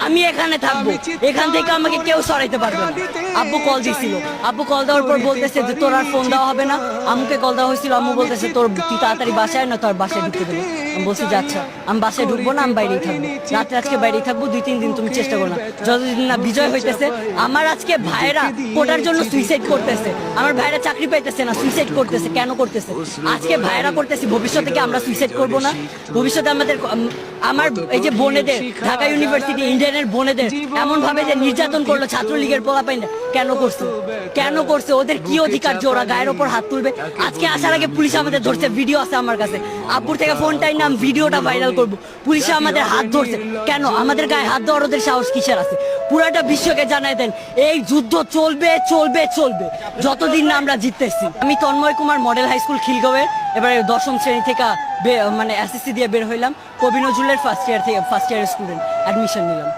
আমি এখানে থাকবো, এখান থেকে আমাকে কেউ সরাইতে পারবে না। আব্বু কল দিছিল, আব্বু কল দেওয়ার পর বলতেছে যে তোর আর ফোন দেওয়া হবে না। আম্মুকে কল দেওয়া হয়েছিল, আম্মু বলতেছে তোর তুই তাড়াতাড়ি বাসায় না, তোর বাসায় ঢুকতে দেবো। আমি বলছি যে আচ্ছা, আমি বাসায় ঢুকবো না, আমি বাইরেই থাকবো, রাত্রে আজকে বাইরেই থাকবো, 2-3 দিন তুমি চেষ্টা করো না। যতদিন না বিজয় হইতেছে, আমার আজকে ভাইরা কোটার জন্য সুইসাইড করতেছে, আমার ভাইরা চাকরি পাইতেছে না, সুইসাইড করতেছে। কেন করতেছে? আজকে ভাইরা করতেছি, ভবিষ্যতে কি আমরা সুইসাইড করবো না? ভবিষ্যতে আমাদের আমার এই যে বোনেদের ঢাকা ইউনিভার্সিটি ইন্ডিয়ানের বোনেদের এমন ভাবে যে নির্যাতন করলো ছাত্রলীগের পোলাপাইন, কেন করছে? কেন করছে? ওদের কি অধিকার যে ওরা গায়ের ওপর হাত তুলবে? আজকে আসার আগে পুলিশ আমাদের ধরছে, ভিডিও আছে আমার কাছে, আব্বুর থেকে ফোনটাই নাম ভিডিওটা ভাইরাল করব। পুলিশে আমাদের হাত ধরছে, কেন? আমাদের গায়ে হাত দেওয়ার ওদের সাহস কিসের আছে? পুরাটা বিশ্বকে জানাই দেন, এই যুদ্ধ চলবে চলবে চলবে যতদিন না আমরা জিততেছি। আমি Tanmoy Kumar model high school খিলগাঁওয়ের এবারে 10ম শ্রেণী থেকে মানে এসএসসি দিয়ে বের হইলাম, কবি নজরুলের ফার্স্ট ইয়ার স্টুডেন্ট, অ্যাডমিশন নিলাম।